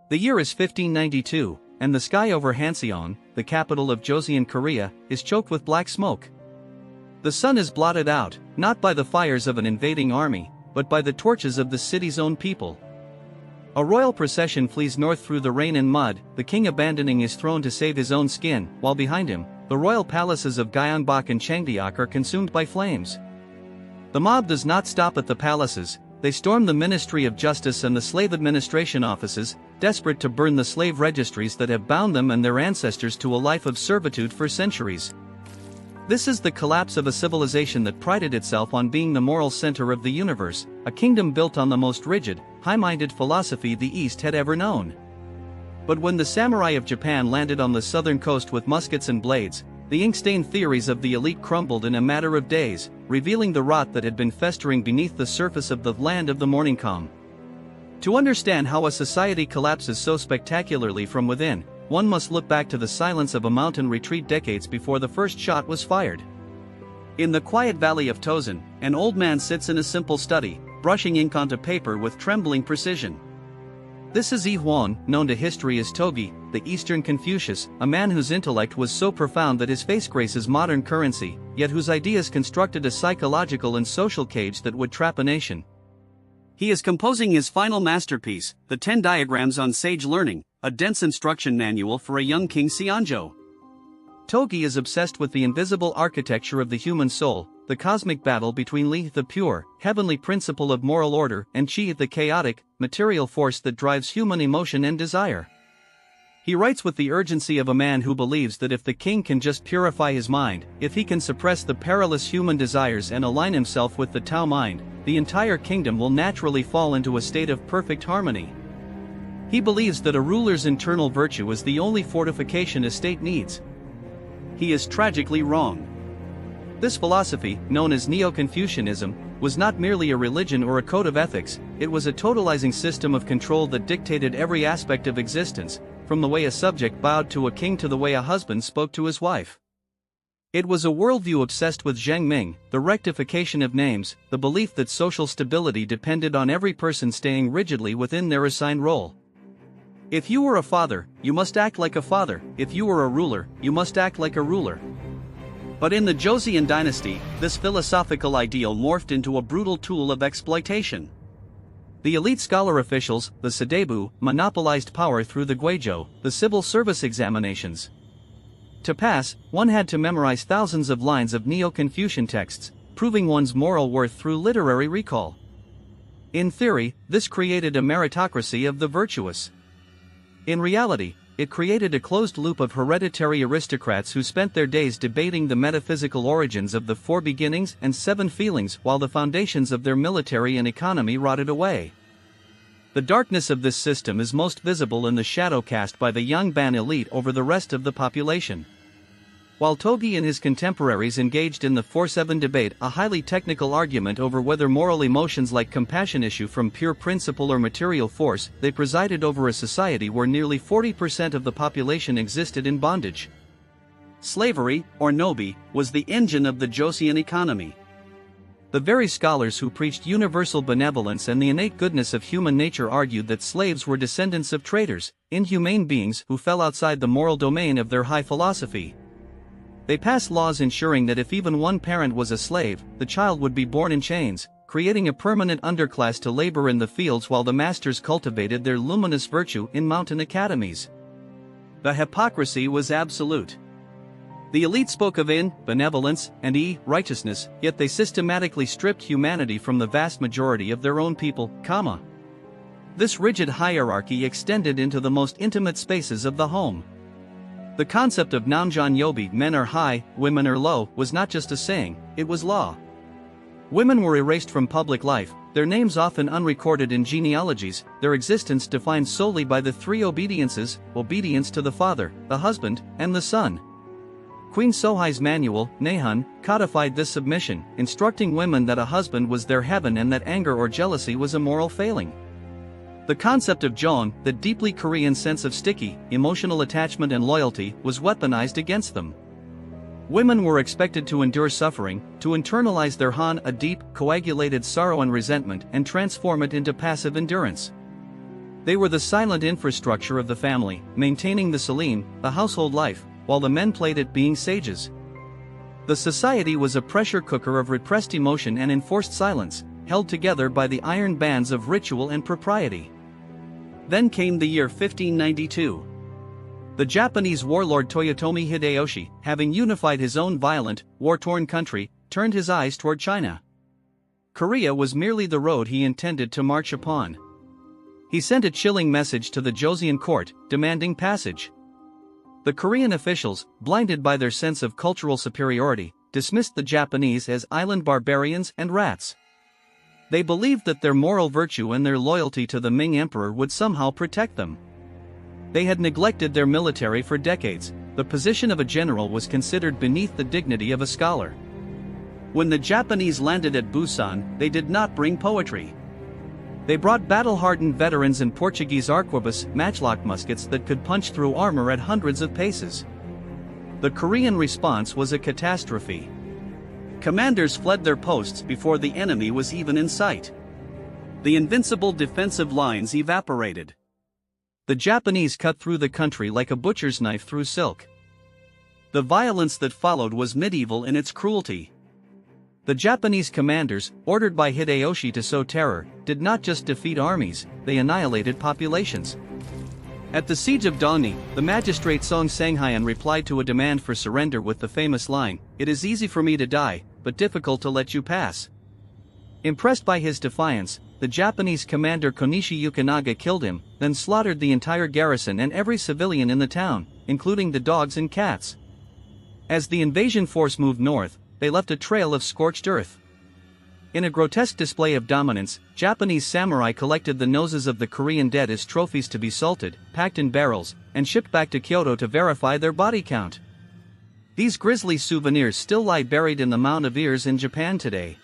The year is 1592, and the sky over Hanseon, the capital of Joseon Korea, is choked with black smoke. The sun is blotted out, not by the fires of an invading army, but by the torches of the city's own people. A royal procession flees north through the rain and mud, the king abandoning his throne to save his own skin, while behind him, the royal palaces of Gyeongbok and Changdeok are consumed by flames. The mob does not stop at the palaces, they storm the Ministry of Justice and the slave administration offices, desperate to burn the slave registries that have bound them and their ancestors to a life of servitude for centuries. This is the collapse of a civilization that prided itself on being the moral center of the universe, a kingdom built on the most rigid, high-minded philosophy the East had ever known. But when the samurai of Japan landed on the southern coast with muskets and blades, the ink-stained theories of the elite crumbled in a matter of days, revealing the rot that had been festering beneath the surface of the land of the morning calm. To understand how a society collapses so spectacularly from within, one must look back to the silence of a mountain retreat decades before the first shot was fired. In the quiet valley of Tosen, an old man sits in a simple study, brushing ink onto paper with trembling precision. This is Yi Huan, known to history as Togi, the Eastern Confucius, a man whose intellect was so profound that his face graces modern currency, yet whose ideas constructed a psychological and social cage that would trap a nation. He is composing his final masterpiece, the 10 Diagrams on Sage Learning, a dense instruction manual for a young king Seonjo. Togi is obsessed with the invisible architecture of the human soul, the cosmic battle between Li, the pure, heavenly principle of moral order, and Qi, the chaotic, material force that drives human emotion and desire. He writes with the urgency of a man who believes that if the king can just purify his mind, if he can suppress the perilous human desires and align himself with the Tao mind, the entire kingdom will naturally fall into a state of perfect harmony. He believes that a ruler's internal virtue is the only fortification a state needs. He is tragically wrong. This philosophy, known as Neo-Confucianism, was not merely a religion or a code of ethics, it was a totalizing system of control that dictated every aspect of existence, from the way a subject bowed to a king to the way a husband spoke to his wife. It was a worldview obsessed with zhengming, the rectification of names, the belief that social stability depended on every person staying rigidly within their assigned role. If you were a father, you must act like a father, if you were a ruler, you must act like a ruler. But in the Joseon Dynasty, this philosophical ideal morphed into a brutal tool of exploitation. The elite scholar officials, the Sadebu, monopolized power through the Guizhou, the civil service examinations. To pass, one had to memorize thousands of lines of Neo-Confucian texts, proving one's moral worth through literary recall. In theory, this created a meritocracy of the virtuous. In reality, it created a closed loop of hereditary aristocrats who spent their days debating the metaphysical origins of the 4 beginnings and 7 feelings while the foundations of their military and economy rotted away. The darkness of this system is most visible in the shadow cast by the young Ban elite over the rest of the population. While Togi and his contemporaries engaged in the 4-7 debate, a highly technical argument over whether moral emotions like compassion issue from pure principle or material force, they presided over a society where nearly 40% of the population existed in bondage. Slavery, or nobi, was the engine of the Joseon economy. The very scholars who preached universal benevolence and the innate goodness of human nature argued that slaves were descendants of traitors, inhumane beings who fell outside the moral domain of their high philosophy. They passed laws ensuring that if even one parent was a slave, the child would be born in chains, creating a permanent underclass to labor in the fields while the masters cultivated their luminous virtue in mountain academies. The hypocrisy was absolute. The elite spoke of benevolence, and righteousness, yet they systematically stripped humanity from the vast majority of their own people, This rigid hierarchy extended into the most intimate spaces of the home. The concept of Namjan Yobi, men are high, women are low, was not just a saying, it was law. Women were erased from public life, their names often unrecorded in genealogies, their existence defined solely by the 3 obediences: obedience to the father, the husband, and the son. Queen Sohai's manual, Nahun, codified this submission, instructing women that a husband was their heaven and that anger or jealousy was a moral failing. The concept of jeon, the deeply Korean sense of sticky, emotional attachment and loyalty, was weaponized against them. Women were expected to endure suffering, to internalize their han, a deep, coagulated sorrow and resentment, and transform it into passive endurance. They were the silent infrastructure of the family, maintaining the Salim, the household life, while the men played at being sages. The society was a pressure cooker of repressed emotion and enforced silence, held together by the iron bands of ritual and propriety. Then came the year 1592. The Japanese warlord Toyotomi Hideyoshi, having unified his own violent, war-torn country, turned his eyes toward China. Korea was merely the road he intended to march upon. He sent a chilling message to the Joseon court, demanding passage. The Korean officials, blinded by their sense of cultural superiority, dismissed the Japanese as island barbarians and rats. They believed that their moral virtue and their loyalty to the Ming Emperor would somehow protect them. They had neglected their military for decades. The position of a general was considered beneath the dignity of a scholar. When the Japanese landed at Busan, they did not bring poetry. They brought battle-hardened veterans and Portuguese arquebus matchlock muskets that could punch through armor at hundreds of paces. The Korean response was a catastrophe. Commanders fled their posts before the enemy was even in sight. The invincible defensive lines evaporated. The Japanese cut through the country like a butcher's knife through silk. The violence that followed was medieval in its cruelty. The Japanese commanders, ordered by Hideyoshi to sow terror, did not just defeat armies, they annihilated populations. At the siege of Dongni, the magistrate Song Sanghayan replied to a demand for surrender with the famous line, "It is easy for me to die, but difficult to let you pass." Impressed by his defiance, the Japanese commander Konishi Yukinaga killed him, then slaughtered the entire garrison and every civilian in the town, including the dogs and cats. As the invasion force moved north, they left a trail of scorched earth. In a grotesque display of dominance, Japanese samurai collected the noses of the Korean dead as trophies to be salted, packed in barrels, and shipped back to Kyoto to verify their body count. These grisly souvenirs still lie buried in the Mound of Ears in Japan today.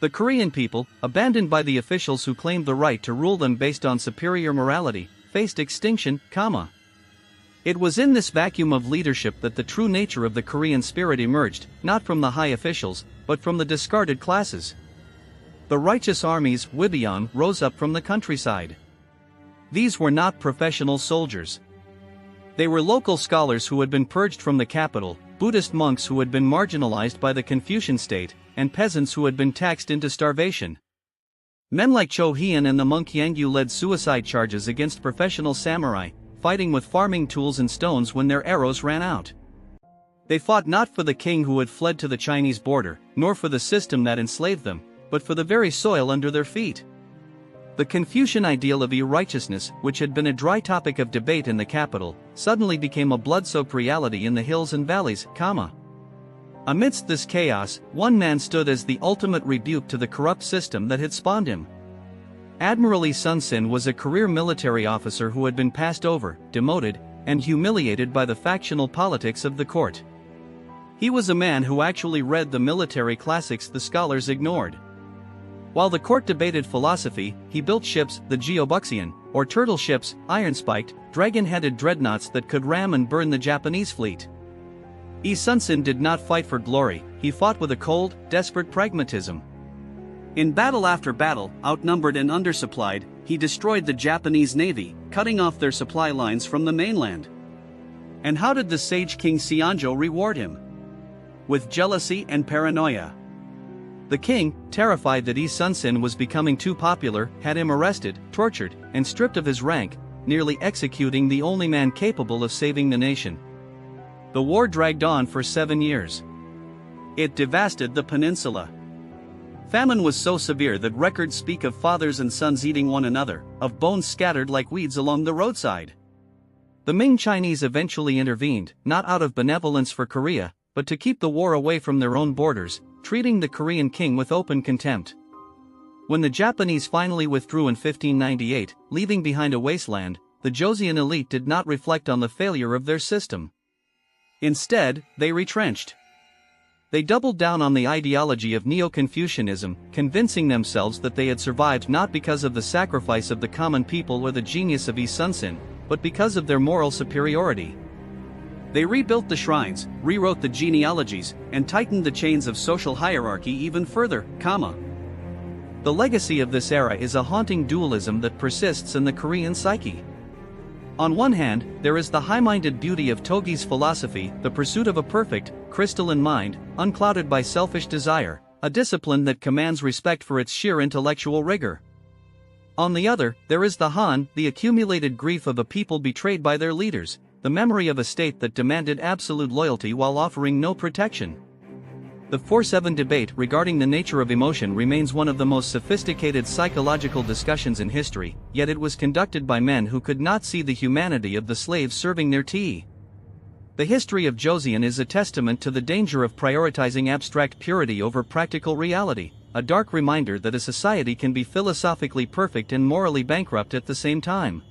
The Korean people, abandoned by the officials who claimed the right to rule them based on superior morality, faced extinction, It was in this vacuum of leadership that the true nature of the Korean spirit emerged, not from the high officials, but from the discarded classes. The Righteous Armies, Wibion, rose up from the countryside. These were not professional soldiers. They were local scholars who had been purged from the capital, Buddhist monks who had been marginalized by the Confucian state, and peasants who had been taxed into starvation. Men like Cho Hien and the monk Yangyu led suicide charges against professional samurai, fighting with farming tools and stones when their arrows ran out. They fought not for the king who had fled to the Chinese border, nor for the system that enslaved them, but for the very soil under their feet. The Confucian ideal of e-righteousness, which had been a dry topic of debate in the capital, suddenly became a blood-soaked reality in the hills and valleys, Amidst this chaos, one man stood as the ultimate rebuke to the corrupt system that had spawned him. Admiral Lee Sun-sin was a career military officer who had been passed over, demoted, and humiliated by the factional politics of the court. He was a man who actually read the military classics the scholars ignored. While the court debated philosophy, he built ships, the Geobuxian, or turtle ships, iron-spiked, dragon-headed dreadnoughts that could ram and burn the Japanese fleet. Lee Sun-sin did not fight for glory, he fought with a cold, desperate pragmatism. In battle after battle, outnumbered and undersupplied, he destroyed the Japanese navy, cutting off their supply lines from the mainland. And how did the sage king Seonjo reward him? With jealousy and paranoia. The king, terrified that Lee Sun-sin was becoming too popular, had him arrested, tortured, and stripped of his rank, nearly executing the only man capable of saving the nation. The war dragged on for 7 years. It devastated the peninsula. Famine was so severe that records speak of fathers and sons eating one another, of bones scattered like weeds along the roadside. The Ming Chinese eventually intervened, not out of benevolence for Korea, but to keep the war away from their own borders, treating the Korean king with open contempt. When the Japanese finally withdrew in 1598, leaving behind a wasteland, the Joseon elite did not reflect on the failure of their system. Instead, they retrenched. They doubled down on the ideology of Neo-Confucianism, convincing themselves that they had survived not because of the sacrifice of the common people or the genius of Lee Sun-sin, but because of their moral superiority. They rebuilt the shrines, rewrote the genealogies, and tightened the chains of social hierarchy even further, The legacy of this era is a haunting dualism that persists in the Korean psyche. On one hand, there is the high-minded beauty of Togi's philosophy, the pursuit of a perfect, crystalline mind, unclouded by selfish desire, a discipline that commands respect for its sheer intellectual rigor. On the other, there is the Han, the accumulated grief of a people betrayed by their leaders, the memory of a state that demanded absolute loyalty while offering no protection. The 4-7 debate regarding the nature of emotion remains one of the most sophisticated psychological discussions in history, yet it was conducted by men who could not see the humanity of the slaves serving their tea. The history of Joseon is a testament to the danger of prioritizing abstract purity over practical reality, a dark reminder that a society can be philosophically perfect and morally bankrupt at the same time.